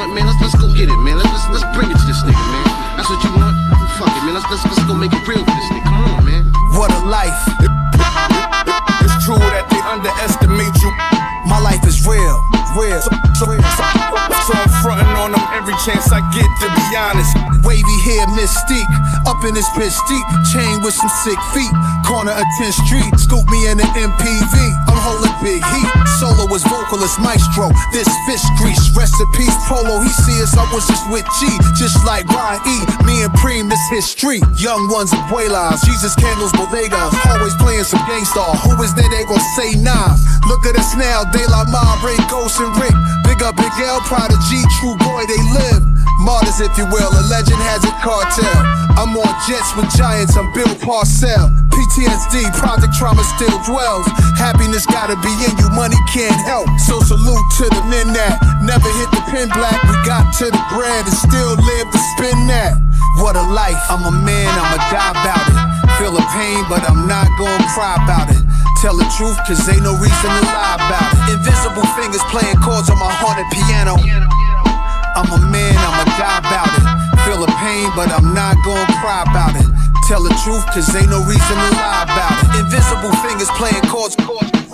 want, man, let's go get it, man. Let's bring it to this nigga, man. That's what you want? Fuck it, man. Let's go make it real for this nigga. Come on, man. What a life. It's true that they underestimate you. My life is real. So I'm frontin' on them every chance I get, to be honest. Wavy hair, mystique, up in this bitch deep. Chain with some sick feet, corner of 10th Street. Scoop me in an MPV, I'm holding big heat. Solo was vocalist maestro, this fish grease. Rest in peace, Polo, he see us, I was just with G. Just like Ryan E, me and Preem, this history. Young ones and Buelas, Jesus candles, bodegas. Always playing some gangsta, who is there, they gon' say nah. Look at us now, De La Mob, Ray, Ghost and Rick. Big up Big L, Prodigy, True Boy, they live. Martyrs, if you will, a legend has a cartel. I'm on jets with giants, I'm Bill Parcell. PTSD, project trauma still dwells. Happiness gotta be in you, money can't help. So salute to the men that never hit the pin black. We got to the bread and still live to spin that. What a life, I'm a man, I'ma die about it. Feel the pain, but I'm not gonna cry about it. Tell the truth, cause ain't no reason to lie about it. Invisible fingers playing chords on my haunted piano. I'm a man, I'ma die about it. Feel the pain, but I'm not gonna cry about it. Tell the truth, cause ain't no reason to lie about it. Invisible fingers playing chords.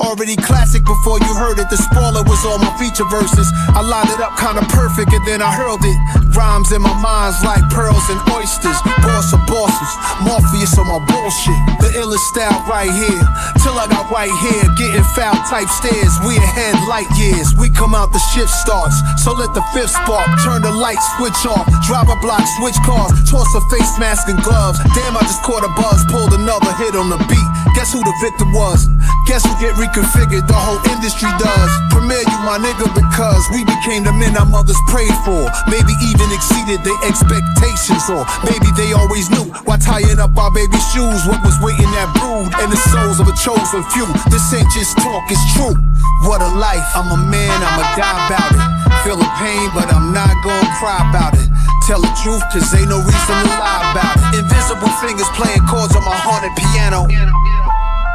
Already classic before you heard it. The spoiler was all my feature verses. I lined it up kinda perfect and then I hurled it. Rhymes in my mind's like pearls and oysters. Boss of bosses, Morpheus on my bullshit. The illest style right here. Till I got white hair, getting foul type stares. We ahead light years. We come out, the shift starts. So let the fifth spark. Turn the light switch off. Drive a block, switch cars. Toss a face mask and gloves. Damn, I just caught a buzz. Pulled another hit on the beat. Guess who the victim was? Guess who get reconfigured? The whole industry does. Premiere you, my nigga, because we became the men our mothers prayed for. Maybe even exceeded their expectations, or maybe they always knew why tying up our baby shoes. What was waiting that brood and the souls of a chosen few. This ain't just talk, it's true. What a life, I'm a man, I'ma die about it. Feel the pain, but I'm not gonna cry about it. Tell the truth, cause ain't no reason to lie about it. Invisible fingers playing chords on my haunted piano.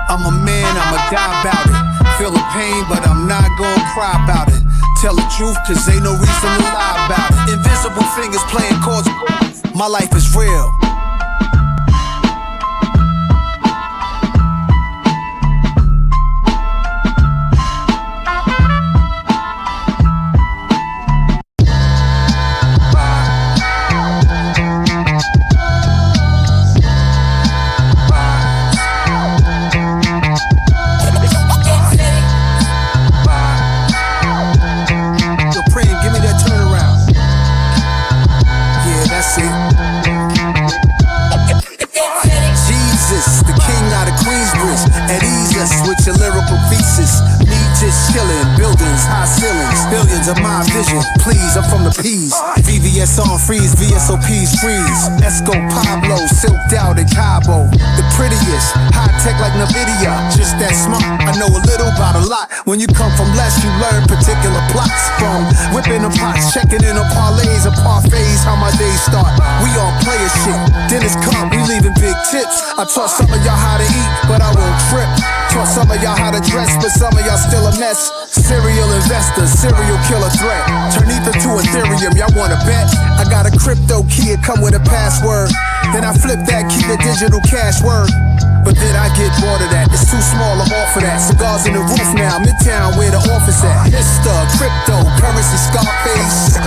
I'm a man, I'ma die about it. Feel the pain, but I'm not gonna cry about it. Tell the truth, cause ain't no reason to lie about it. Invisible fingers playing chords. My life is real. Of my vision, please, I'm from the P's. VVS on freeze, VSOPs freeze. Esco, Pablo, silked out in Cabo. The prettiest, high tech like NVIDIA. Just that smart, I know a little about a lot. When you come from less, you learn particular plots. From whipping the pots, checking in on parlays and parfaits. How my days start, we all player shit. Dinner's come, we leaving big tips. I taught some of y'all how to eat, but I won't trip. Taught some of y'all how to dress, but some of y'all still a mess. Serial investor, serial killer threat. Turn ether to Ethereum, y'all wanna bet? I got a crypto key, it come with a password. Then I flip that key to digital cash word. But then I get bored of that, it's too small, I'm off of that. Cigars in the roof now, Midtown where the office at. Mr. Cryptocurrency Scarface.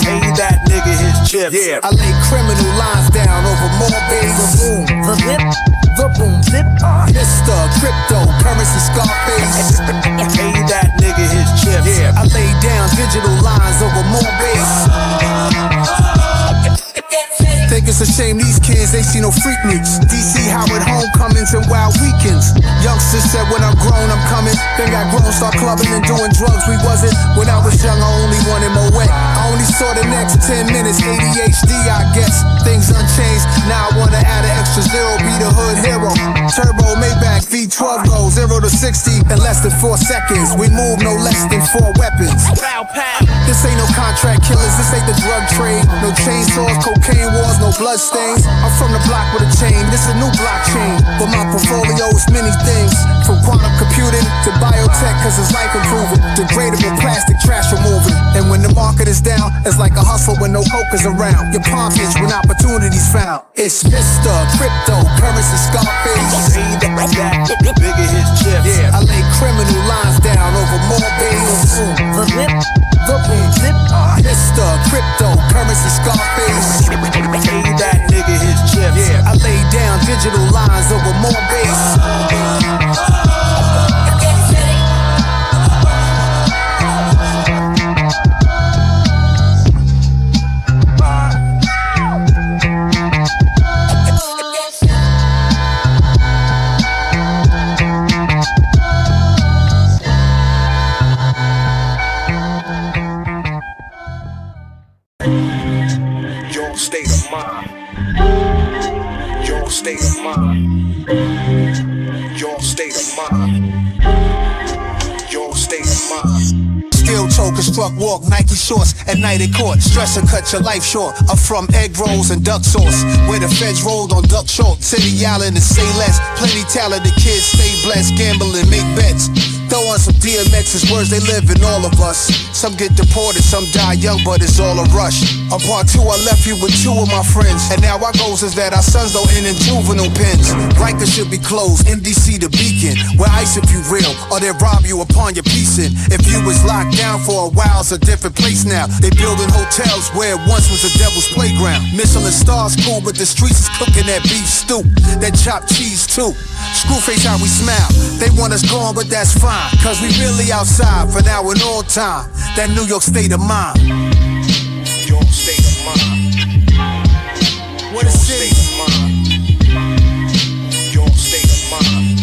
Pay that nigga his chips. Yeah. I lay criminal lines down over more bass. The boom, zip. Mr. Cryptocurrency Scarface. Pay that nigga his chips. Yeah. I lay down digital lines over more bass. Think it's a shame these kids ain't see no freak meets. DC Howard homecomings and wild weekends. Youngsters said when I'm grown I'm coming. Then got grown, start clubbing and doing drugs. We wasn't. When I was young I only wanted more wet. I only saw the next 10 minutes. ADHD I guess. Things unchanged. Now I wanna add an extra zero. Be the hood hero. Turbo Maybach V12 goes 0 to 60 in less than 4 seconds. We move no less than 4 weapons. Pow, pow. This ain't no contract killers. This ain't the drug trade. No chainsaws, cocaine wars, no blood stains. I'm from the block with a chain. This a new blockchain. But my portfolio is many things. From quantum computing to biotech, cause it's life improving. Degradable plastic trash removing. And when the market is focus down. It's like a hustle when no hope is around. Your palm itch when opportunities found. It's Mr. Crypto, Currency Scarface. Bigger his chips. Yeah, I lay criminal lines down over more bases. Mr. Crypto, Currency Scarface. Pay that nigga his chips. Yeah, I lay down digital lines over more bass. Your state of mind. Your state of mind. Your state of mind. Your state of mind. Steel choker, struck walk, Nike shorts. At night in court, stress and cut your life short. I'm from egg rolls and duck sauce, where the feds rolled on duck short. City Island and say less. Plenty talented kids, stay blessed, gambling, make bets. Throw on some DMX's words, they live in all of us. Some get deported, some die young, but it's all a rush. On part 2, I left you with 2 of my friends. And now our goals is that our sons don't end in juvenile pens. Rikers should be closed, MDC the beacon. Where ice if you real, or they rob you upon your piecing. If you was locked down for a while, it's a different place now. They building hotels where it once was a devil's playground. Michelin stars cool, but the streets is cooking that beef stew. That chopped cheese too. Screwface how we smile. They want us gone, but that's fine. Cause we really outside for now and all time. That New York state of mind. Your state of mind. What a city. State of mind. Your state of mind.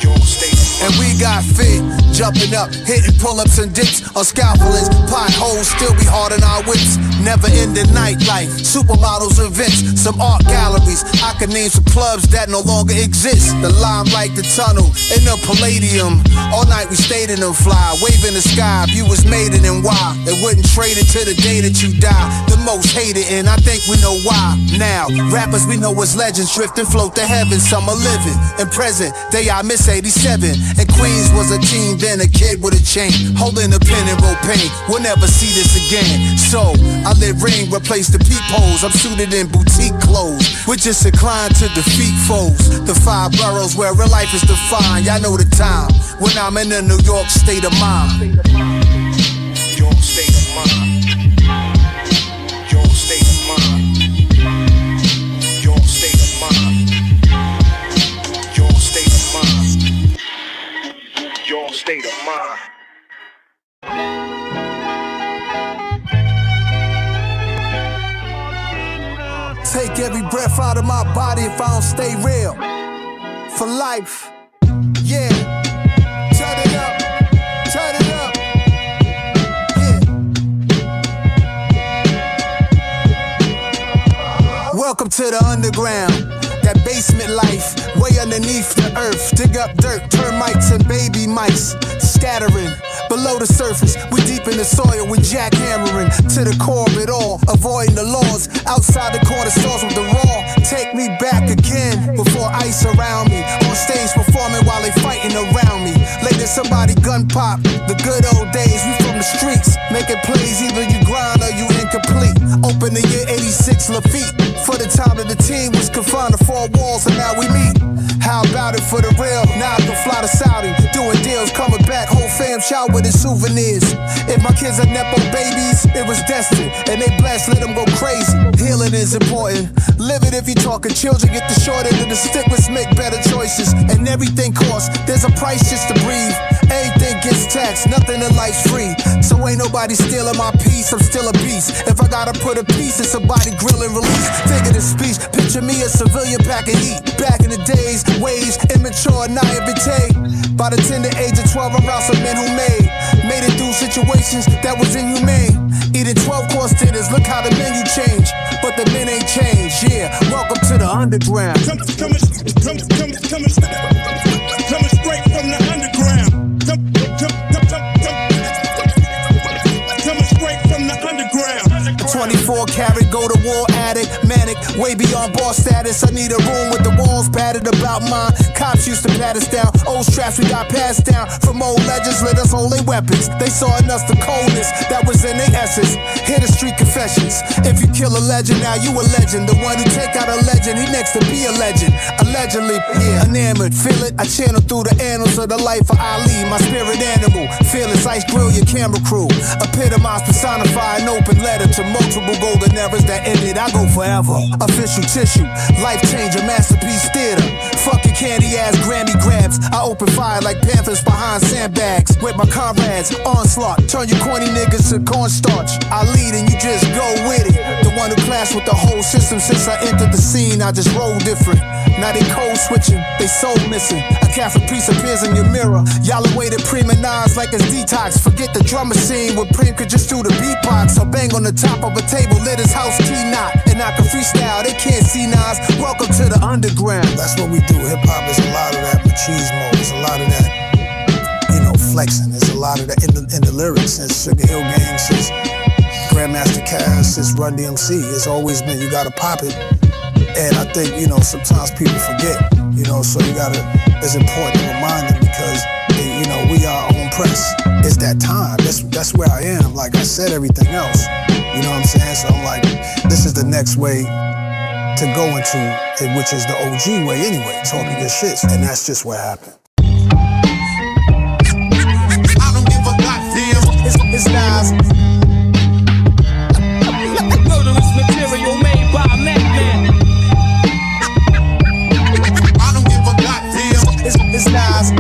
Your state of mind. And we got fit, jumping up, hitting pull-ups and dips on scaffoldings. Potholes still be hard in our whips. Never ending nightlife, supermodels events, some art galleries. I can name some clubs that no longer exist. The Limelight, the Tunnel, and the Palladium. All night we stayed in them fly, wave in the sky. If you was made it and why, they wouldn't trade it to the day that you die. The most hated, and I think we know why. Now, rappers we know as legends, drift and float to heaven. Some are living and present. They I miss 87, and Queens was a teen, then a kid with a chain, holding a pen and roll paint. We'll never see this again. So I let ring replace the peepholes. I'm suited in boutique clothes. We're just inclined to defeat foes. The 5 boroughs where real life is defined. Y'all know the time when I'm in the New York state of mind. Your state of mind. Your state of mind. Your state of mind. Your state of mind. Your state of mind. Take every breath out of my body if I don't stay real. For life, yeah. Turn it up, turn it up, yeah. Welcome to the underground, that basement life, way underneath the earth. Dig up dirt, termites and baby mice, scattering below the surface. We deep in the soil, we jackhammering to the core of it all, avoiding the laws. Outside the corner stores with the raw. Take me back again before ice around me. On stage performing while they fighting around me. Later somebody gun pop, the good old days. We from the streets, making plays. Either you grind or you incomplete. Open the year 86 Lafitte. For the time that the team was confined to 4 walls, and now we meet. How about it for the real? Now I can fly to Saudi, doing deals, coming back, whole fam shout with his souvenirs. If my kids are Nepo babies, it was destined, and they blessed, let them go crazy. Healing is important. Live it if you talking children, get the short end of the stick, let's make better choices. And everything costs, there's a price just to breathe. Everything gets taxed, nothing in life's free. So ain't nobody stealing my peace, I'm still a beast. If I gotta put a piece in somebody grill and release. Figure the speech, picture me a civilian packing heat. Back in the days, ways, immature, naivete. By the tender age of 12, I'm around some men who made it through situations that was inhumane. Eating 12-course dinners, look how the menu changed. But the men ain't changed, yeah. Welcome to the underground. Coming straight from the underground. Coming straight from the underground. 24 karat, go to war addict, manic, way beyond boss status. I need a room with the walls padded about mine. Cops used to pat us down, old straps we got passed down from old legends, let us hold their weapons. They saw in us the coldness that was in their essence. Hear the street confessions. If you kill a legend, now you a legend. The one who take out a legend, he next to be a legend. Allegedly, yeah, enamored, feel it. I channel through the annals of the life of Ali, my spirit animal. Fearless, ice grill your camera crew. Epitomize, personify an open letter to multiple golden eras that ended. I go forever. Official tissue, life changer, masterpiece theater. Fucking candy ass Grammy grabs. I open fire like Panthers behind sandbags. With my comrades, onslaught. Turn you corny niggas to cornstarch. I lead and you just go with it. The one who clashed with the whole system since I entered the scene. I just roll different. Now they code switching, they soul missing. A Catholic priest appears in your mirror. Y'all awaited Prima Nas like it's detox. Forget the drummer scene where Preem could just do the beatbox. Or bang on the top of a table, lit his house key knot. And I can freestyle, they can't see Nas. Welcome to the underground. That's what we do. Hip hop is a lot of that machismo. There's a lot of that, flexing. There's a lot of that in the lyrics. Since Sugar Hill Gang, since Grandmaster Cass, since Run DMC, it's always been you gotta pop it. And I think, sometimes people forget, so it's important to remind them because, we are on press. It's that time. That's where I am. Like I said, everything else. You know what I'm saying? So I'm like, this is the next way to go into it, which is the OG way anyway, talking your shit. And that's just what happened. I don't give a goddamn. It's Nas. Murderous material made by Madman. It's Nas.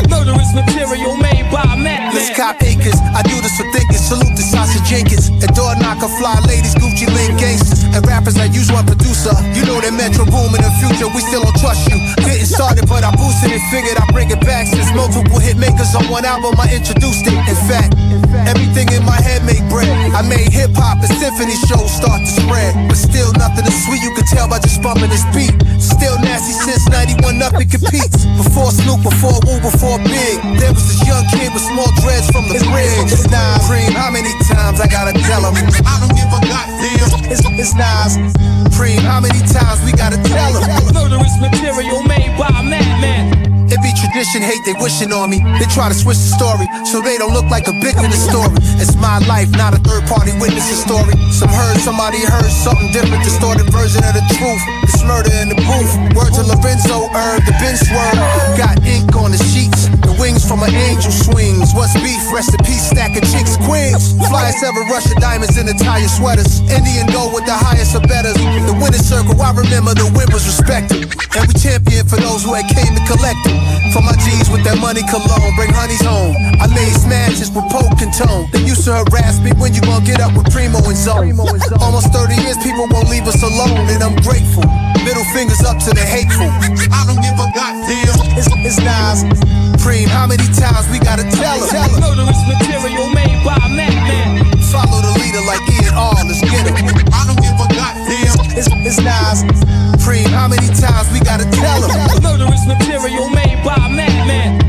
Murderous material made by Madman. Let's cop acres. I do this for thinkers. Salute to Sausage Jenkins. And door knocker, fly ladies, Gucci link gangsters. And rappers that use one producer. You know that Metro boom in the future. We still don't trust you. Getting started, but I boosted it. Figured I bring it back. Since multiple hit makers on one album, I introduced it. In fact, everything in my head make bread. I made hip hop and symphony shows start to spread. But still nothing is sweet. You can tell by just bumping this beat. Still nasty since 91, nothing competes. Before Snoop, before Wu, before Big. There was this young kid with small dreads from the bridge. It's Nas. Preem, how many times I gotta tell him? I don't give a goddamn. It's Nas. Preem, how many times we gotta tell him? Murderous material made by Madman. It be tradition, hate they wishing on me. They try to switch the story so they don't look like a bit in the story. It's my life, not a third party witnessing story. Some heard, somebody heard something different, distorted version of the truth. It's murder in the booth. Word to Lorenzo, the bin swerve. Got ink on the sheets, the wings from an angel swings. What's beef? Rest in peace, stack of chicks, queens. Flyest ever, Russia diamonds in Italian sweaters. Indian gold with the highest of betters. The winner's circle, I remember the win was respected. And we champion for those who had came to collect it. For my G's with that money cologne, bring honeys home. I made smashes with poke and tone. They used to harass me when you gon' get up with Primo and Zone. Almost 30 years, people won't leave us alone, and I'm grateful. Middle fingers up to the hateful. I don't give a goddamn. It's Nas. Preem, how many times we gotta tell him? Murderous material made by Madman. Follow the leader like Ian R, let's get him. I don't give a goddamn. It's Nas. Preem, how many times we gotta tell him? Murderous material made by Madman.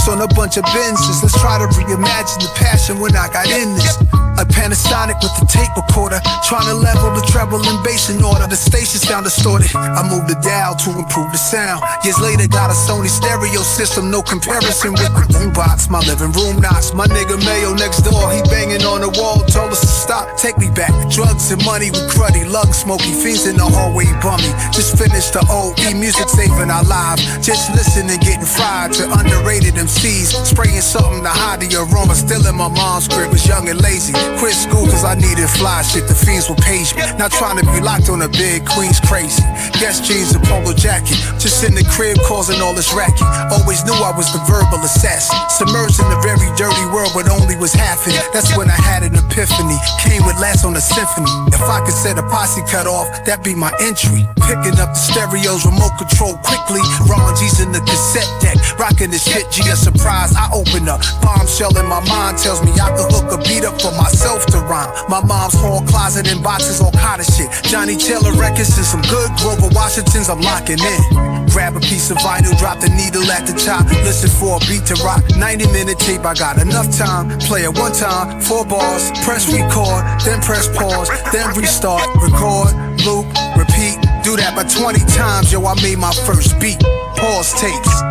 On a bunch of Benzes, let's try to reimagine the passion when I got in this. A Panasonic with the tape recorder, trying to level the treble and bass in order. The station sound distorted, I moved the dial to improve the sound. Years later got a Sony stereo system, no comparison with the boombox. My living room knocks, my nigga Mayo next door, he banging on the wall, told us to stop, take me back. Drugs and money with cruddy, lung smoky, fiends in the hallway bummy. Just finished the OE, music saving our lives. Just listening, getting fried to underrated MCs, spraying something to hide the aroma. Still in my mom's crib, was young and lazy. Quit school cause I needed fly shit, the fiends will page me. Not trying to be locked on a bed, Queen's crazy. Guess jeans and polo jacket, just in the crib causing all this racket. Always knew I was the verbal assassin, submerged in a very dirty world but only was half in it. That's when I had an epiphany, came with last on the symphony. If I could set a posse cut off, that'd be my entry. Picking up the stereos, remote control quickly. Ron G's in the cassette deck, rocking this shit G, a surprise. I open up, bombshell in my mind tells me I could hook a beat up for myself to rhyme. My mom's hall closet and boxes, all kind of shit. Johnny Taylor records and some good Grover Washingtons I'm locking in. Grab a piece of vinyl, drop the needle at the top. Listen for a beat to rock. 90-minute tape, I got enough time. Play it one time, 4 bars. Press record, then press pause, then restart. Record, loop, repeat. Do that by 20 times, yo, I made my first beat. Pause tapes.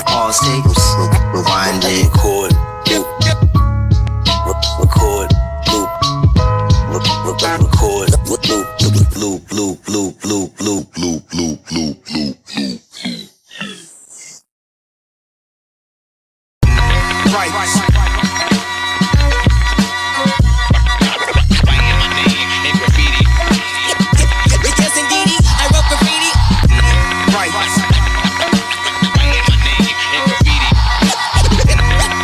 Pause tapes. Rewind it. Record, loop. Record, loop. Record, loop, loop, loop, loop, loop, loop, loop, loop, loop, loop. Right. Yes, indeedy, I wrote graffiti. Right.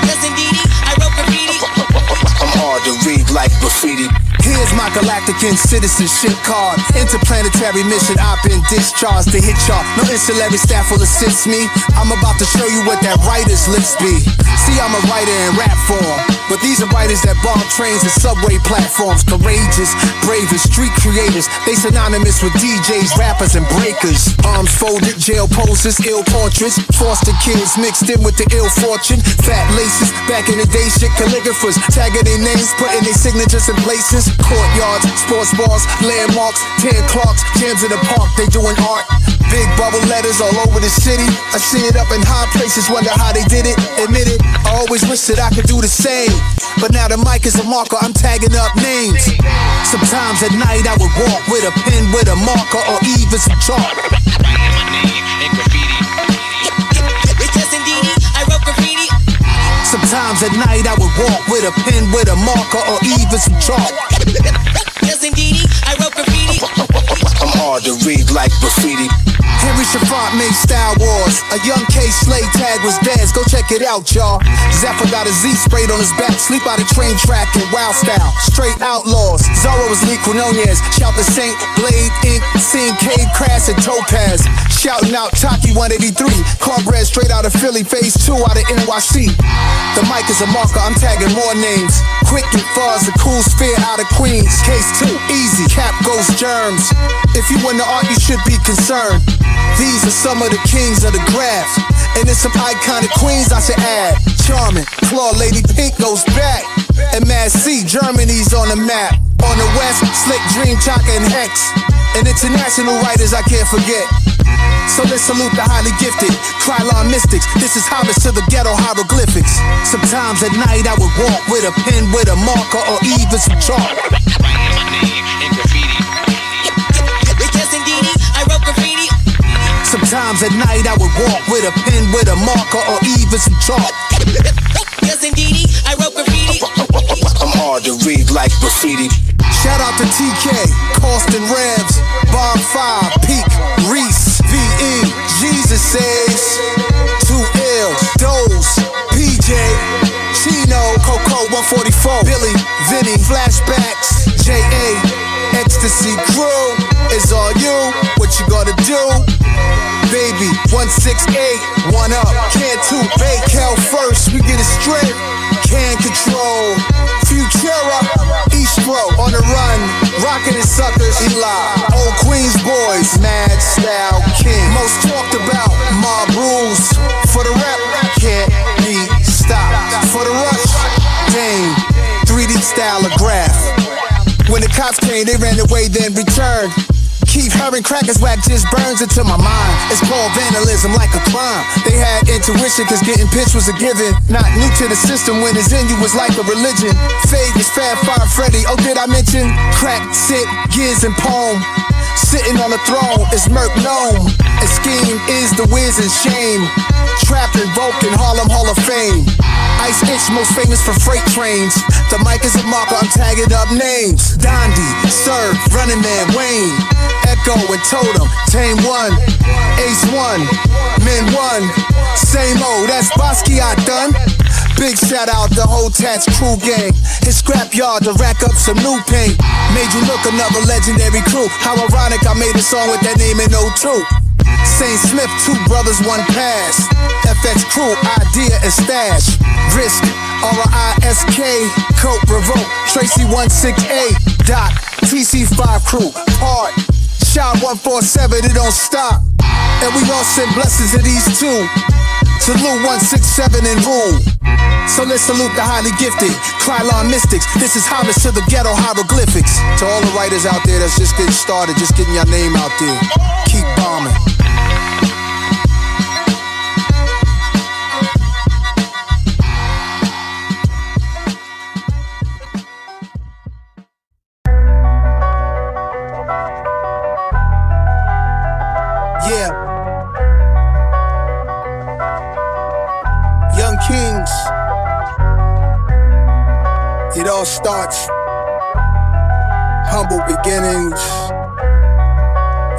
Yes, indeedy, I wrote graffiti. I'm hard to read like graffiti. Here's my galactic citizenship card. Interplanetary mission, I've been discharged to hit y'all. No ancillary staff will assist me. I'm about to show you what that writer's list be. See, I'm a writer in rap form, but these are writers that bomb trains and subway platforms. Courageous, brave and street creators. They synonymous with DJs, rappers, and breakers. Arms folded, jail poses, ill portraits. Foster kids mixed in with the ill fortune. Fat laces, back in the day shit. Calligraphers tagging their names, putting their signatures in places. Courtyards, sports bars, landmarks, 10 clocks, jams in the park, they doing art. Big bubble letters all over the city. I see it up in high places, wonder how they did it. Admit it, I always wish that I could do the same. But now the mic is a marker, I'm tagging up names. Sometimes at night I would walk with a pen, with a marker, or even some chalk. Yes, indeedy, I wrote graffiti. Sometimes at night I would walk with a pen, with a marker, or even some chalk. Yes, indeedy, I wrote graffiti. I'm hard to read like graffiti. Henry Shafant made Star Wars. A young K Slade tag was theirs. Go check it out, y'all. Zephyr got a Z sprayed on his back. Sleep out a train track in wild style. Straight outlaws. Zorro was Lee Quinonez. Shout the Saint, Blade, Ink, Seeing Cade, Crass, and Topaz. Shouting out Taki 183. Cornbread straight out of Philly. Phase 2 out of NYC. The mic is a marker. I'm tagging more names. Quick and Fuzz, the cool sphere out of Queens. Case 2, easy. Cap goes germs. If you in the art, you should be concerned. These are some of the kings of the graphs. And there's some iconic queens I should add. Charming, Claw, Lady Pink goes back. And Mad C, Germany's on the map. On the west, Slick, Dream, Chaka, and Hex. And international writers I can't forget. So let's salute the highly gifted Krylon mystics. This is homage to the ghetto hieroglyphics. Sometimes at night I would walk with a pen, with a marker, or even some chalk. Yes, indeedy, I wrote graffiti. Sometimes at night I would walk with a pen, with a marker, or even some chalk. Yes, indeedy, I wrote graffiti. I'm hard to read like graffiti. Shout out to TK, Costin Rebs, Bomb 5, Peak, Reese, VE, Jesus says, 2 Ill, Doze, PJ, Chino, Coco 144, Billy, Vinny, Flashbacks, JA, Ecstasy Crew, it's all you, what you gonna do? Baby, 168, 1 up, can't 2 bait, Cal first, we get it straight, can control, Futura, Eastro, on the run, rockin' and suckers, Eli, old Queens boys, Mad Style King, most talked about, mob rules, for the rap, can't be stopped, for the rush, Dame, 3D stylograph, when the cops came, they ran away, then returned. Keep hearing crackers whack just burns into my mind. It's called vandalism like a crime. They had intuition cause getting pitched was a given. Not new to the system when it's in you was like a religion. Fade is Fab Fire Freddy, oh did I mention? Crack, sit, giz and poem. Sitting on the throne is Merc Gnome. And Scheme is the whiz and shame. Trapped and Vulcan, Harlem Hall of Fame. Ice Itch, most famous for freight trains. The mic is a marker, I'm tagging up names. Dondi, Sir, Running Man, Wayne, Echo and Totem, Tame 1, Ace 1, Men 1, same old, that's Basquiat done. Big shout out the whole Tats crew gang. His scrapyard to rack up some new paint. Made you look another legendary crew. How ironic I made a song with that name in 02. Saint Smith, 2 brothers, 1 pass. FX crew, idea and stash. Risk, R-I-S-K, Cope, Revolt, Tracy 168, Doc, TC5 crew, Part, Shot 147, it don't stop. And we all send blessings to these 2. Salute 167 and rule. So let's salute the highly gifted Krylon mystics. This is homage to the ghetto hieroglyphics. To all the writers out there that's just getting started, just getting your name out there, keep bombing. Yeah. Young Kings. It all starts. Humble beginnings.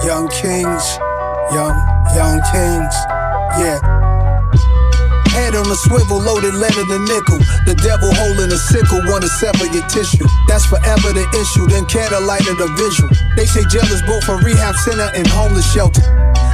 Young Kings. Young Kings. Yeah. Head on a swivel, loaded lead in the nickel. The devil holding a sickle, wanna sever your tissue. That's forever the issue, then candlelight of the visual. They say jail is both a rehab center and homeless shelter.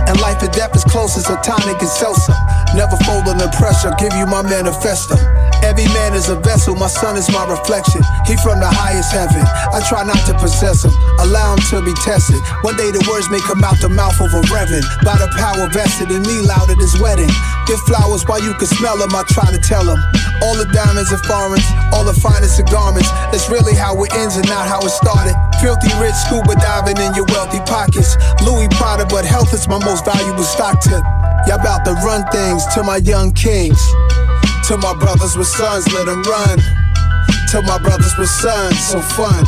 And life and death is close as a tonic and seltzer. Never fold under pressure, give you my manifesto. Every man is a vessel, my son is my reflection. He from the highest heaven, I try not to possess him. Allow him to be tested. One day the words may come out the mouth of a reverend. By the power vested in me, loud at his wedding. Give flowers while you can smell them, I try to tell him. All the diamonds and foreigns, all the finest of garments. That's really how it ends and not how it started. Filthy rich, scuba diving in your wealthy pockets. Louis Prada, but health is my most valuable stock tip. Y'all about to run things to my young kings. To my brothers with sons, let them run. To my brothers with sons, so fun.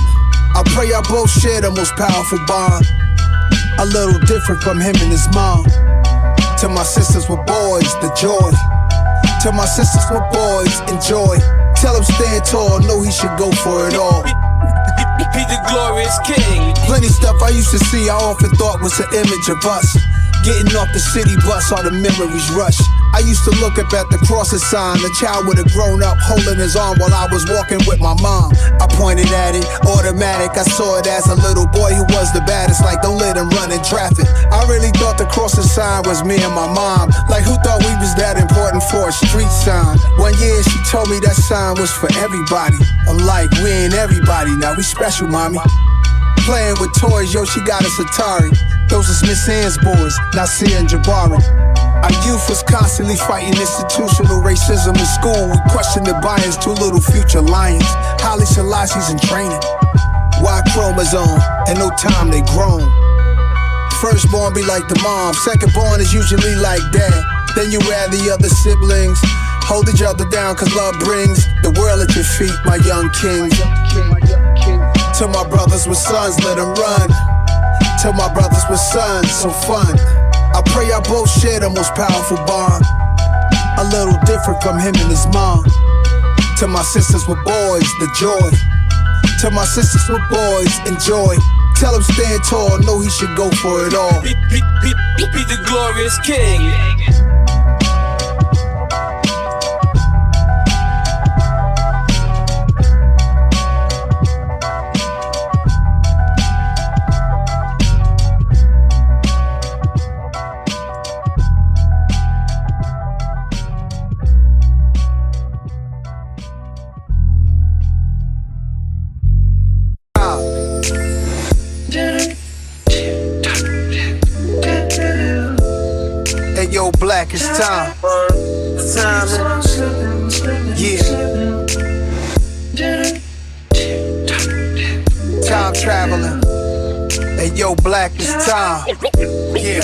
I pray y'all both share the most powerful bond. A little different from him and his mom. To my sisters with boys, the joy. To my sisters with boys, enjoy. Tell him stand tall, know he should go for it all. Be the glorious king. Plenty stuff I used to see, I often thought was an image of us. Getting off the city bus, all the memories rush. I used to look up at the crosses sign. The child would have grown up holding his arm while I was walking with my mom. I pointed at it, automatic. I saw it as a little boy who was the baddest. Like, don't let him run in traffic. I really thought the crosses sign was me and my mom. Like, who thought we was that important for a street sign? One year she told me that sign was for everybody. I'm like, we ain't everybody now, we special, mommy. Playing with toys, yo, she got us Atari. Those is Miss Ann's boys, Nasir and Jabari. Our youth was constantly fighting institutional racism in school. We questioned the bias, 2 little future lions. Haile Selassie's in training. Y chromosome, and no time they grown. Firstborn be like the mom, secondborn is usually like dad. Then you add the other siblings. Hold each other down, cause love brings the world at your feet, my young kings. To my brothers with sons, let them run. To my brothers with sons, so fun. I pray y'all both share the most powerful bond. A little different from him and his mom. To my sisters with boys, the joy. To my sisters with boys, enjoy. Tell him stand tall, know he should go for it all. Be the glorious king. Yo, Black, it's time. Yeah. Time traveling. Hey, yo, Black, it's time. Yeah.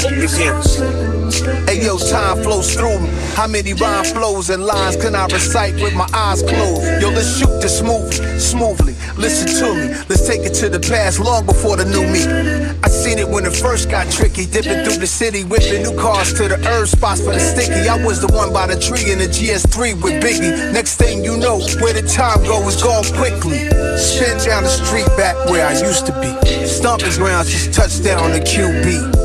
Hey, yo, time flows through me. How many rhyme flows and lines can I recite with my eyes closed? Yo, let's shoot this movie smoothly. Listen to me. Let's take it to the past, long before the new me. I see seen it when it first got tricky. Dipping through the city, whipping new cars to the herb spots for the sticky. I was the one by the tree in the GS3 with Biggie. Next thing you know, where the time go is gone quickly. Spin down the street back where I used to be. Stomping grounds just touched down the QB.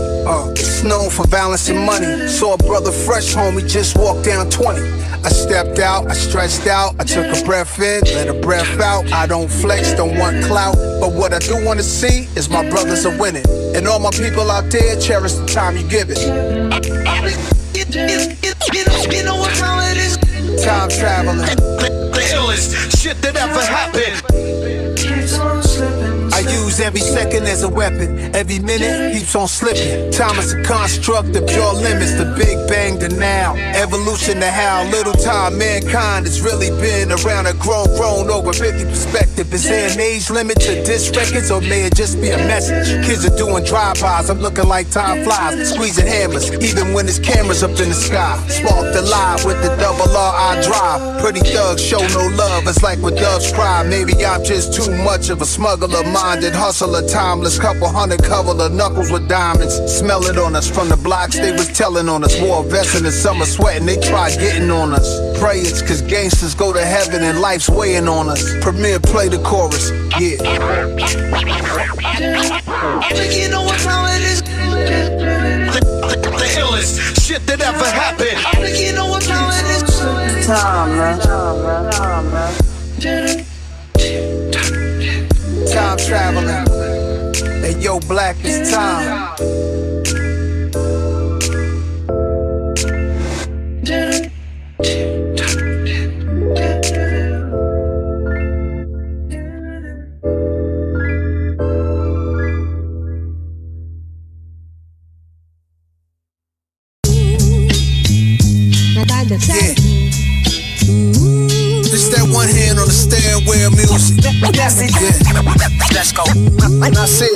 It's known for balancing money. Saw a brother fresh home, he just walked down 20. I stepped out, I stretched out, I took a breath in, let a breath out. I don't flex, don't want clout, but what I do want to see is my brothers are winning. And all my people out there, cherish the time you give it. You know what time it is? Time traveling. The illest shit that ever happened. I use every second as a weapon. Every minute keeps on slipping. Time is a construct of pure limits. The big bang to now. Evolution to how little time mankind has really been around. A grown over 50 perspective. Is there an age limit to disc records, or may it just be a message? Kids are doing drive-bys, I'm looking like time flies, squeezing hammers, even when there's cameras up in the sky. Sparked alive with the double R I drive. Pretty thugs show no love, it's like when doves cry. Maybe I'm just too much of a smuggler, minded hustler, timeless. Couple hundred cover the knuckles with diamonds. Smell it on us from the blocks they was telling on us. Wore a vest in the summer sweating, they tried getting on us. Pray it's cause gangsters go to heaven and life's weighing on us. Premier, play the chorus, yeah. You know what time it is? The illest shit that ever happened. You know what time it is? Time, man. Time traveling. Hey, yo, black is time. Yeah. Just that one hand on the steering wheel music. Yeah. Let's go. Nasir,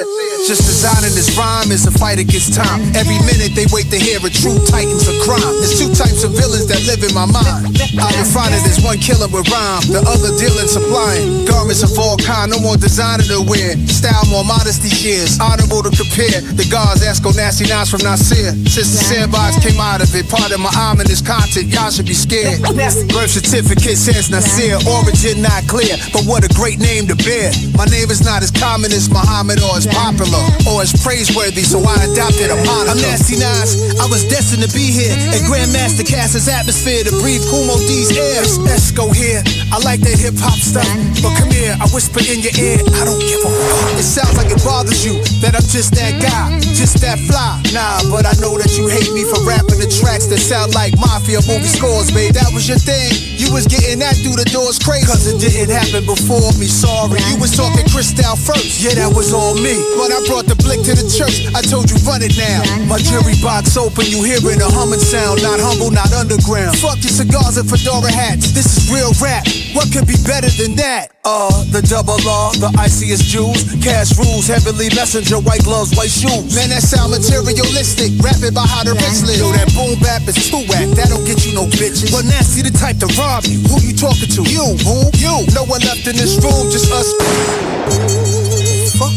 just designing this rhyme is a fight against time. Every minute they wait to hear a true titans of crime. There's two types of villains that live in my mind. I've been finding there's one killing with rhyme, the other dealing supplying garments of all kind. No more designer to wear, style more modest these years. Honorable to compare the guards, Esco, nasty nines from Nasir. Since the sandbox came out of it, part of my ominous content, y'all should be scared. Birth certificate says Nasir, origin not clear, but what a great name to bear. My name is not as common as Muhammad or as popular or as praiseworthy, so I adopted a moniker. I'm Nasty Nines, I was destined to be here, and Grandmaster cast his atmosphere to breathe Kumo D's air. Esco here, I like that hip hop stuff, but come here, I whisper in your ear, I don't give a fuck. It sounds like it bothers you that I'm just that guy, just that fly. Nah, but I know that you hate me for rapping the tracks that sound like mafia movie scores, babe. That was your thing, you was getting that through the doors crazy, cause it didn't happen before me, sorry. You was talking Cristal first, yeah, that was all me. But I brought the blick to the church, I told you run it now. My jury box open, you hearing a humming sound. Not humble, not underground. Fuck your cigars and fedora hats, this is real rap. What could be better than that? The double R, the iciest jewels. Cash rules, heavenly messenger, white gloves, white shoes. Man, that sound materialistic, rapping by how the rich live. Yo, that boom bap is too whack, that don't get you no bitches. But Nasty the type to rob you, who you talking to? You, who? You. No one left in this room, just us. Fuck.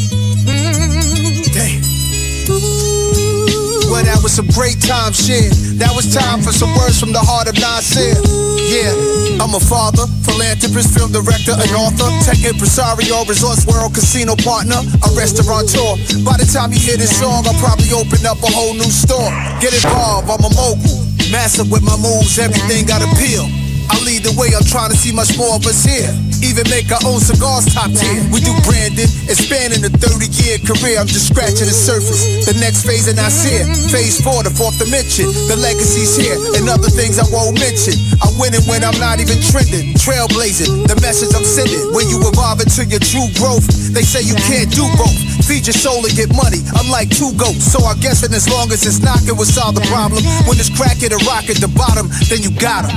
Damn. Well, that was some great time shit. That was time for some words from the heart of Nasir. Yeah, I'm a father, philanthropist, film director, and author, tech impresario, resorts world casino partner, a restaurateur. By the time you hear this song, I'll probably open up a whole new store. Get involved, I'm a mogul, massive with my moves, everything got appeal. I lead the way, I'm trying to see much more of us here. Even make our own cigars top tier. We do branding, expanding a 30-year career. I'm just scratching the surface. The next phase of Nasir, phase 4, the fourth dimension. The legacy's here, and other things I won't mention. I'm winning when I'm not even trending. Trailblazing, the message I'm sending. When you evolve into your true growth, they say you can't do both. Feed your soul and get money, I'm like two goats. So I'm guessing as long as it's knocking, we'll solve the problem. When it's cracking and rock at the bottom, then you got 'em.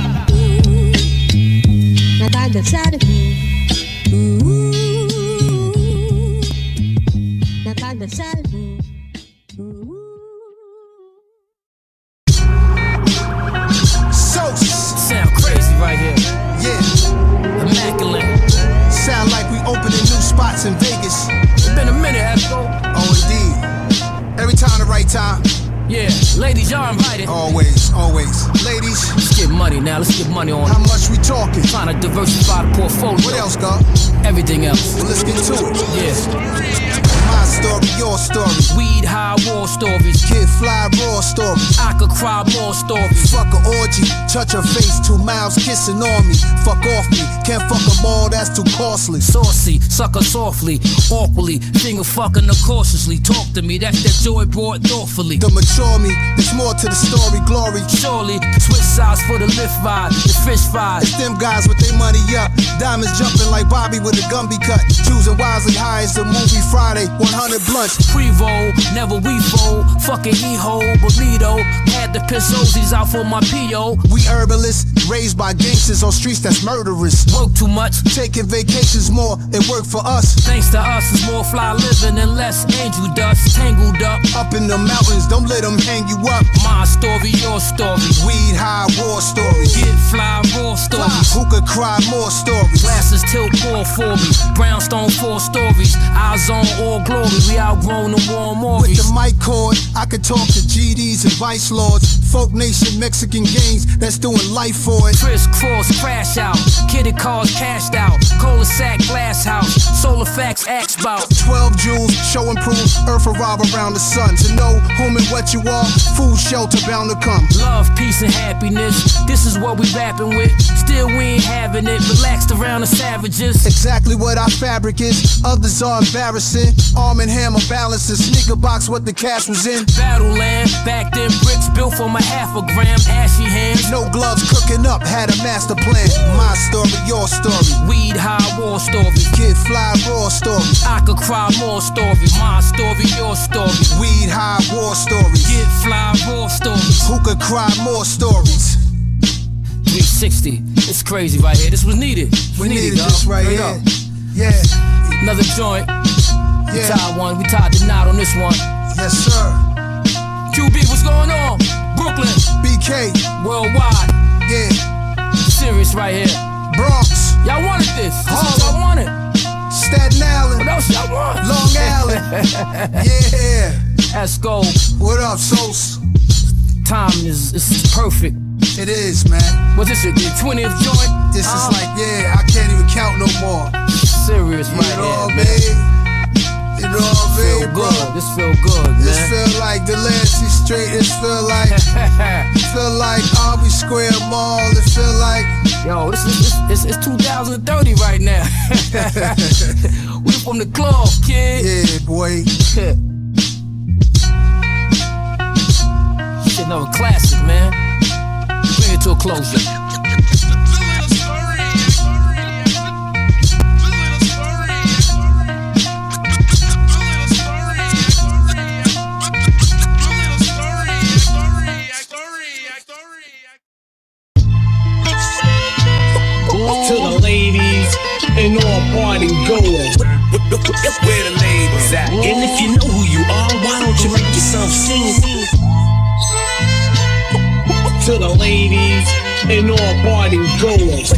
Sound crazy right here. Yeah. Immaculate. Sound like we opening new spots in Vegas. It's been a minute, Esco. Oh, indeed. money now. Let's get money on How it. much we talking? Trying to diversify the portfolio. What else, God? Everything else. Well, let's get to it. Yeah. My story, your story. Weed, high, war stories. Kid fly, raw story. I could cry more stories. Fuck a orgy, touch her face, 2 mouths kissing on me. Fuck off me, can't fuck them all, that's too costly. Saucy, suck her softly, awkwardly, finger fucking her cautiously. Talk to me, that's that joy brought thoughtfully. To mature me, there's more to the story, glory. Surely, switch sides for the lift vibe, the fish vibe. It's them guys with their money up, diamonds jumping like Bobby with a Gumby cut. Choosing wisely high as the movie Friday, 100 blunts. Pre-roll, never we fold, fucking he-ho, bonito. Had the piss Ozies out for my P.O. We herbalists, raised by gangsters on streets that's murderous. Work too much, Taking vacations more, it worked for us. thanks to us, is more fly living and less angel dust. Tangled up, Up in the mountains, don't let them hang you up. my story, your story. Weed high, war stories. Get fly, raw stories. Who could cry more stories? Glasses tilt more for me. Brownstone 4 stories. Eyes on all glory. We outgrown the warm With Maurice. the mic cord, I could talk to GDs and vice lords. Folk nation, Mexican gangs that's doing life for it. Crisscross, crash out. Kitty cars cashed out. Cul-de-sac, glass house. Solar facts, axe bout. 12 jewels, show and prove, earth arrive around the sun. To know whom and what you are, food, shelter bound to come. Love, peace, and happiness. This is what we rapping with. Still, we ain't having it. Relaxed around the savages. Exactly what our fabric is, others are embarrassing. Arm and hammer balances, sneaker box what the cash was in. Battle land. Back then, bricks built from a half a gram. Ashy hands. No gloves cooking up, had a master plan. My story, your story. Weed, high, war stories. Kid fly, raw story. I could cry more stories. My story, your story. Weed high, war stories. Get fly, raw stories. Who could cry more stories? 360. It's crazy right here. This was needed. We needed dog. this right Straight here. up. Yeah, Another joint. We yeah, tied one. We tied the knot on this one. yes sir. QB, what's going on? Brooklyn, BK, worldwide. yeah, Serious right here. Bronx, Y'all wanted this. This is what y'all wanted. Staten What Island, else y'all want? Long Island. Yeah, Esco. what up, Sos? Time is perfect. It is, man. What's this? The 20th joint? This is like, yeah, I can't even count no more. Serious You right know what I here. mean? You know what I Feel mean, bro? good. This feel good, This man. feel like Delancey Street. It feel like Arby Square Mall. It feel like Yo, it's 2030 right now. We from the club, kid. yeah, boy. Shit, another classic, man. Bring it to a closure. To the ladies and all party goers. Where the ladies at? And if you know who you are, why don't you make yourself sing? To the ladies and all party goers.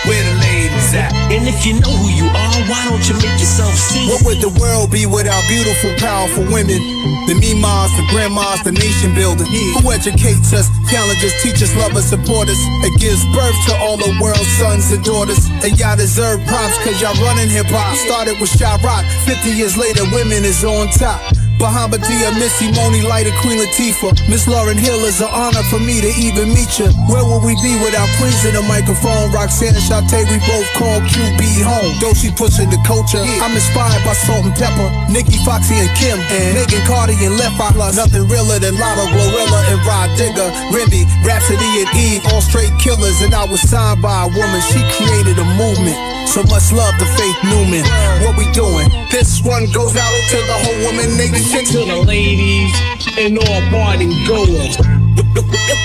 Where the ladies at? And if you know who you are, why don't you make yourself sing? What would the world be without beautiful, powerful women? The mimas, the grandmas, the nation building. Who educates us, challenges, teachers, love us, support us. It gives birth to all the world's sons and daughters. And y'all deserve props, cause y'all running hip hop. Started with Shy Rock, 50 years later, women is on top. Bahamadia, Missy, Moni, Lighter, Queen Latifah. Miss Lauryn Hill is an honor for me to even meet you. Where would we be without Queens in the microphone? Roxanne and Shantae, we both call QB home. Doshi pushing the culture. I'm inspired by Salt and Pepper, Nikki, Foxy, and Kim, and Megan Cardi and Left Eye. Plus, nothing realer than Lotto, Glorilla, and Rod Digger. Remy, Rhapsody, and Eve, all straight killers. And I was signed by a woman. She created a movement. So much love to Faith Newman. What we doing? This one goes out to the whole woman nation. To the ladies and all party goers.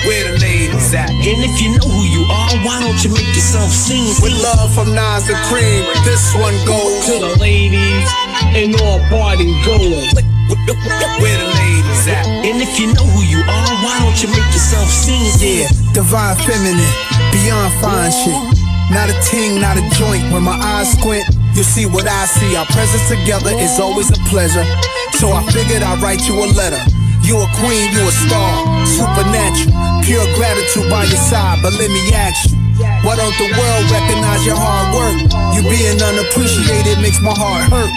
Where the ladies at? And if you know who you are, why don't you make yourself sing? With love from Nas and Cream, this one goes To the ladies and all party goers. Where the ladies at? And if you know who you are, why don't you make yourself sing? yeah, divine feminine, beyond fine shit. Not a ting, not a joint. When my eyes squint, you see what I see. Our presence together is always a pleasure. So I figured I'd write you a letter. You a queen, you a star, supernatural. Pure gratitude by your side, but let me ask you, why don't the world recognize your hard work? You being unappreciated makes my heart hurt.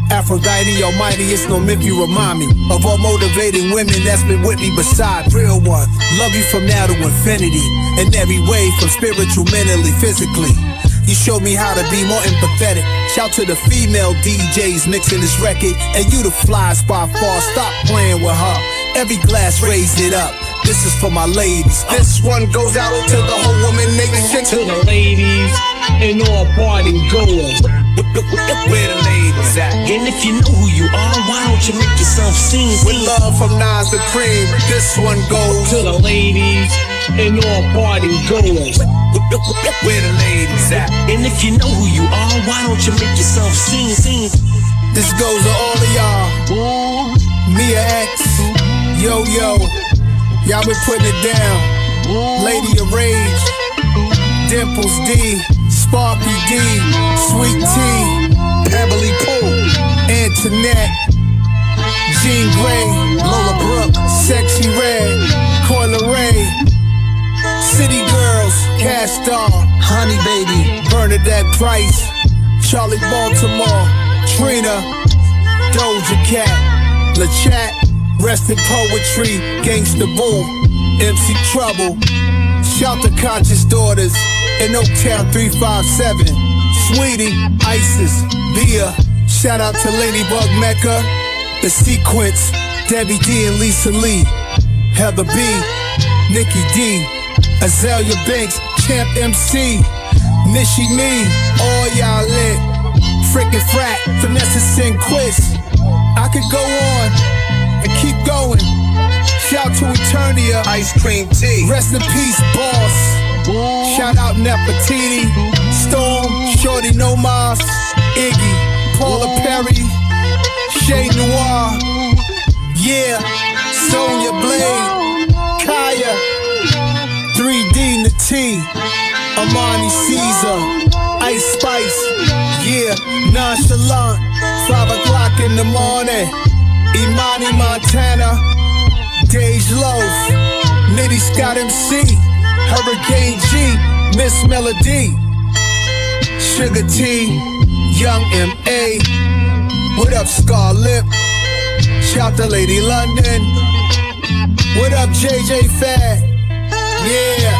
Aphrodite almighty, it's no myth, you remind me of all motivating women that's been with me beside real one. Love you from now to infinity, in every way, from spiritual, mentally, physically. You showed me how to be more empathetic. Shout to the female DJs mixing this record, and you the flyest by far, stop playing with her. Every glass, raise it up. This is for my ladies. This one goes out to the whole woman nation. To the ladies and all party goers. Where the ladies at? And if you know who you are, why don't you make yourself seen? With love from Nasir, this one goes to the ladies and all party goers. Where the ladies at? And if you know who you are, why don't you make yourself seen? This goes to all of y'all. Mia X, Yo Yo, y'all been putting it down. Lady of Rage, Dimples D, Sparky D, Sweet T, Pebbly Pooh, Antoinette, Jean Grey, Lola Brooke, Sexy Red, Coyle Ray, City Girls, Cash Doll, Honey Baby, Bernadette Price, Charlie Baltimore, Trina, Doja Cat, LaChat, Rest in Poetry, Gangsta Boom, MC Trouble, Shout to Conscious Daughters, in Oaktown 357, Sweetie, Isis, Bia, shout out to Ladybug Mecca, The Sequence, Debbie D and Lisa Lee, Heather B, Nikki D, Azalea Banks, Champ MC, Nishi Me, all y'all lit, Frickin' Frat, Vanessa Sinquist. I could go on and keep going. Shout to Eternia, Ice Cream Tea, rest in peace, Boss. Shout out Nefertiti, Storm, Shorty No Mas, Iggy, Paula Perry, Shay Noir, yeah, Sonya Blade, Kaya, 3D Nati, Amani Caesar, Ice Spice, yeah, Nonchalant, 5 o'clock in the morning, Imani Montana, Dej Loaf, Nitty Scott MC, Hurricane G, Miss Melody, Sugar T, Young M.A. What up, Scarlett? Shout to Lady London. What up, JJ Fad? Yeah.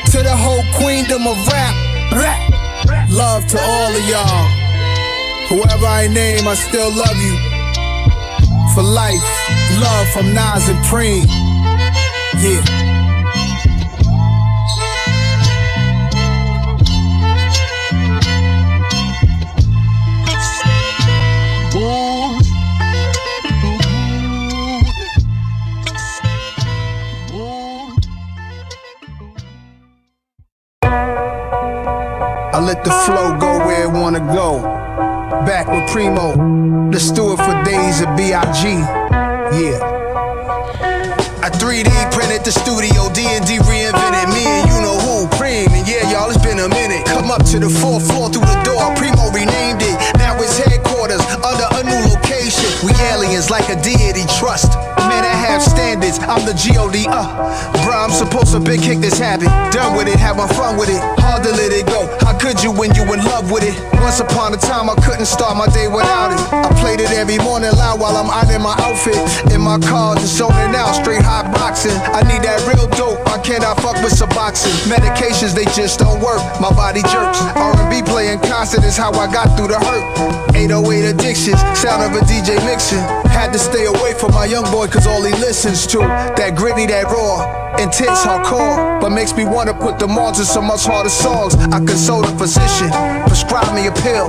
To the whole queendom of rap. Love to all of y'all. Whoever I name, I still love you. For life, love from Nas and Preem. Yeah. I let the flow go where it wanna go. Back with Primo, let's do it for days of B.I.G. Yeah. I 3D printed the studio, D&D reinvented me and you know who, Preem. And yeah, y'all, it's been a minute. Come up to the 4th floor through the door, Primo renamed it. Now it's headquarters under a new location. We aliens like a deity trust. Man, I have standards, I'm the G.O.D. Bruh, I'm supposed to big kick this habit. Done with it, having fun with it. Hard to let it go. How could you when you in love with it? Once upon a time, I couldn't start my day without it. I played it every morning loud while I'm out in my outfit. In my car, just zoning out, straight hot boxing. I need that real dope, I cannot fuck with Suboxone. Medications, they just don't work, my body jerks. R&B playing constant is how I got through the hurt. 808 addictions, sound of a DJ mixing. Had to stay away from my young boy cause all he listens to that gritty, that raw, intense, hardcore, but makes me wanna put them on to some much harder songs. I consult a physician, prescribe me a pill.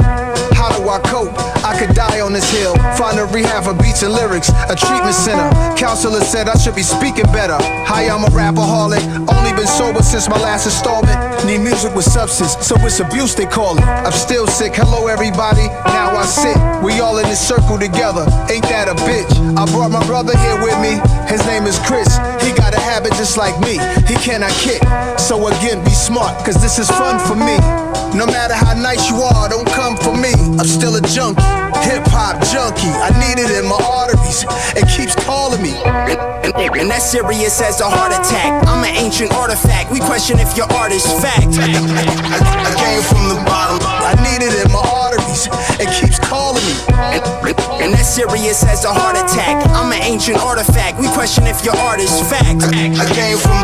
How do I cope? I could die on this hill. Find a rehab for beats and lyrics, a treatment center. Counselor said I should be speaking better. Hi, I'm a rapaholic, only been sober since my last installment. Need music with substance, so it's abuse they call it. I'm still sick, hello everybody, now I sit. We all in this circle together, ain't that a bitch? I brought my brother here with me, his name is Chris. He got a habit just like me, he cannot kick. So again, be smart, cause this is fun for me. No matter how nice you are, don't come for me. I'm still a junkie, hip-hop junkie. I need it in my arteries, it keeps calling me. And that's serious as a heart attack. I'm an ancient artifact, we question if your art is fact. I came from the bottom, I need it in my arteries, it keeps calling me. And that's serious as a heart attack. I'm an ancient artifact, we question if your art is fact. I came from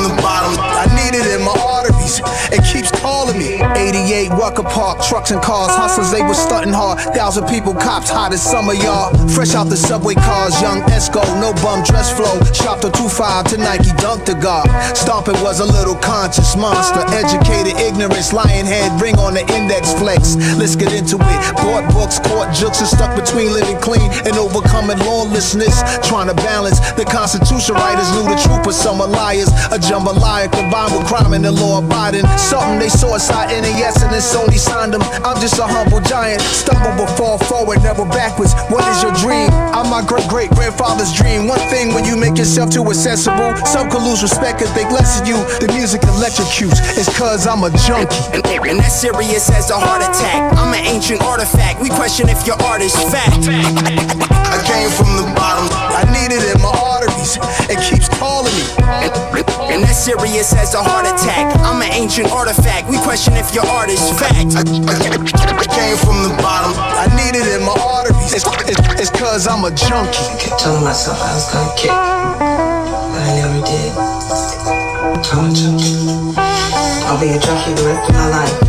the bottom, I need it in my arteries, it keeps calling me. 88 Rucker Park, trucks and cars, hustlers they was stunting hard. 1,000 people, cops hot as summer, y'all. Fresh out the subway cars, young Esco, no bum dress flow. Shopped a 2.5 to Nike, dunked the guard. Stomping was a little conscious monster. Educated ignorance, lion head, ring on the index flex. Let's get into it. Bought books, caught jokes, and stuck between living clean and overcoming lawlessness. Trying to balance the Constitution writers knew the truth, but some are liars. A jambalaya combined with crime and the law abiding. Something they saw inside NAS and then Sony signed them. I'm just a humble giant, stumble but fall forward, never backwards. What is your dream? I'm my great-great-grandfather's dream. One thing when you make yourself too accessible, some can lose respect and think less of you. The music electrocutes, it's cause I'm a junkie. And that's serious as a heart attack. I'm an ancient artifact, we question if your art is fact. I came from the bottom, I need it in my arteries, it keeps calling me. And that's serious as a heart attack. I'm an ancient artifact, we question if your art is fact. I came from the bottom, I need it in my arteries, it's cause I'm a junkie. I kept telling myself I was gonna kick, but I never did. I'm a junkie. I'll be a junkie the rest of my life.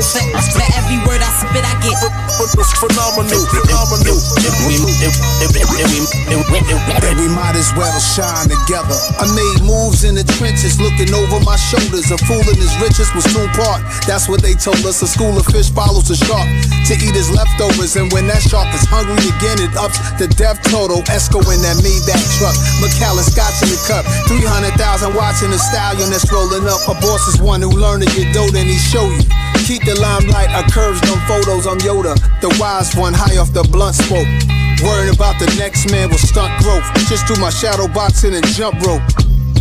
For every word I spit, I get phenomenal. And we might as well shine together. I made moves in the trenches, looking over my shoulders. A fool in his riches was soon part. That's what they told us. A school of fish follows a shark to eat his leftovers. And when that shark is hungry again, it ups the death total. Esco in that Maybach truck, McAllen Scotch in the cup. 300,000 watching the stallion that's rolling up. A boss is one who learned to get dough, then he show you. Keep the limelight, I curves them photos, I'm Yoda, the wise one, high off the blunt smoke. Worrying about the next man with stunt growth. Just do my shadow boxing and jump rope.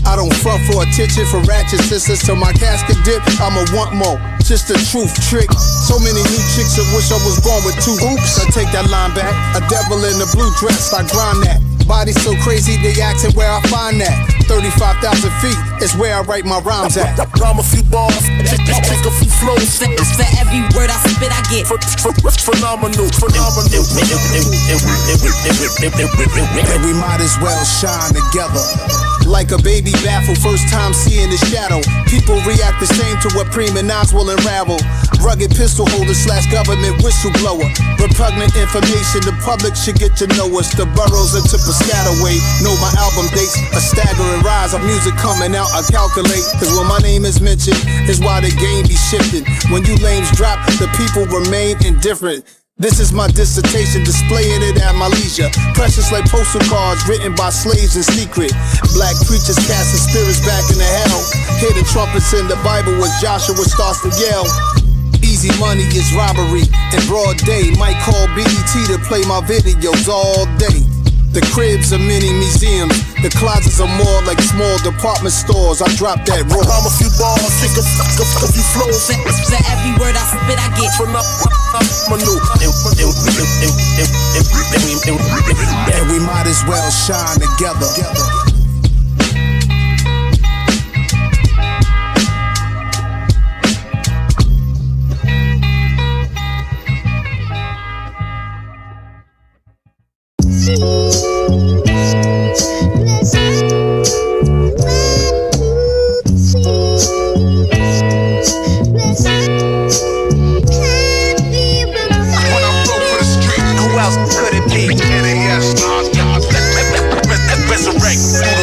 I don't front for attention for ratchet sisters. Till my casket dip, I'ma want more. Just a truth trick. So many new chicks that wish I was born with two. Oops, I take that line back. A devil in a blue dress, I grind that. Body so crazy, they asking where I find that. 35,000 feet is where I write my rhymes at. Rhyme a few bars, take a few flows. For every word I spit, I get phenomenal. And we might as well shine together. Like a baby baffled, first time seeing the shadow. People react the same to what prima knots will unravel. Rugged pistol holder / government whistleblower. Repugnant information, the public should get to know us. The boroughs into Piscataway, know my album dates. A staggering rise of music coming out, I calculate. Cause when my name is mentioned, is why the game be shifting. When you lames drop, the people remain indifferent. This is my dissertation, displaying it at my leisure. Precious like postal cards written by slaves in secret. Black preachers casting spirits back into hell. Hear the trumpets in the Bible as Joshua starts to yell. Easy money is robbery in broad day. Might call BET to play my videos all day. The cribs are mini museums. The closets are more like small department stores. I drop that raw. Rhyme a few bars, take a few flows. For every word I spit, I get phenomenal. And we might as well shine together. Resurrect.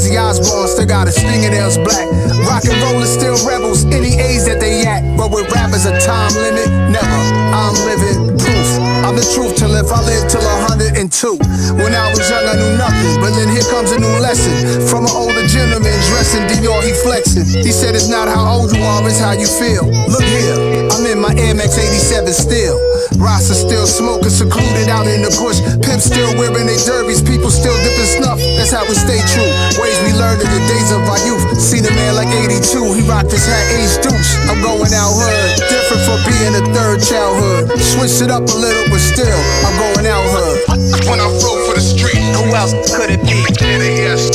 Ozzy Osbourne still got his fingernails black. Rock and roll is still rebels, any age that they at. But with rappers a time limit, never. I'm living proof. I'm the truth till if I live till 102. When I was young I knew nothing, but then here comes a new lesson from an older gentleman dressing Dior, he flexing. He said it's not how old you are, it's how you feel. Look here, I'm in my Air Max 87 still. Rasta still smoking, secluded out in the bush. Pimps still wearing their derbies, people still dipping snuff. That's how we stay true. Ways we learned in the days of our youth. Seen a man like 82, he rocked his hat age deuce. I'm going out hood, different from being a third childhood. Switch it up a little, but still, I'm going out hood. When I flow for the street, Who else could it be? NAS,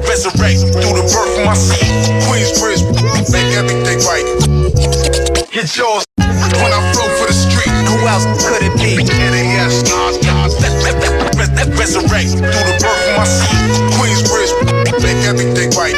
resurrect through the birth of my seed. Queensbridge, make everything right. Hit yours. When I flow for the street, Who else could it be? NAS, resurrect through the birth of my seed. Queensbridge, make everything right.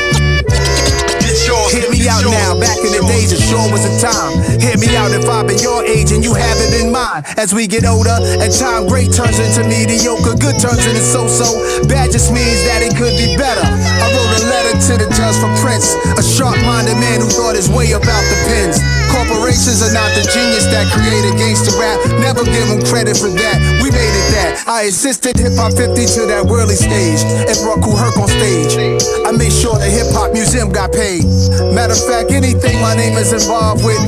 Hear me out now, back in the days it sure was a time. Hear me out if I've been your age and you haven't been mine. As we get older and time great turns into mediocre, good turns into so-so, bad just means that it could be better. I wrote a letter to the judge from Prince, a sharp-minded man who thought his way about the pens. Corporations are not the genius that created gangsta rap, never give them credit for that, we made it that. I assisted hip-hop 50 to that whirly stage and brought Kool Herc on stage. I made sure the hip-hop museum got paid. Matter of fact, anything my name is involved with,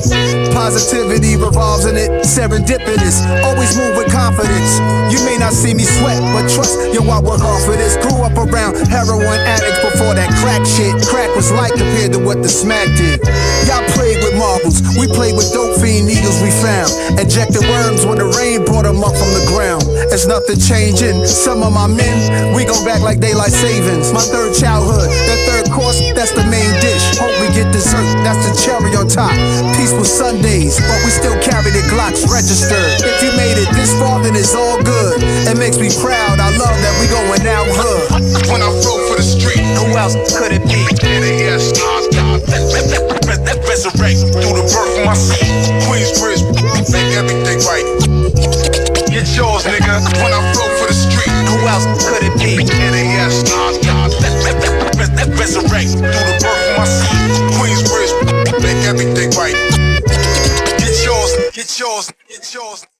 positivity revolves in it. Serendipitous, always move with confidence. You may not see me sweat, but trust, yo, I work hard for this. Grew up around heroin addicts before that crack shit. Crack was light compared to what the smack did. Y'all played with marbles, we played with dope fiend needles we found. Injected worms when the rain brought them up from the ground. There's nothing changing, some of my men, we go back like daylight savings. My third childhood, that third course, that's the main dish. Hope we get dessert, that's the cherry on top. Peaceful Sundays, but we still carry the Glocks registered. If you made it this far, then it's all good. It makes me proud, I love that we going out hood. When I flow for the street, Who else could it be? NAS, resurrect through the birth of my seed. Queensbridge, make everything right. Get yours, nigga. When I flow for the street, Who else could it be? NAS, resurrect through the birth of my seed. Queensbridge, make everything right. Get yours, get yours, get yours.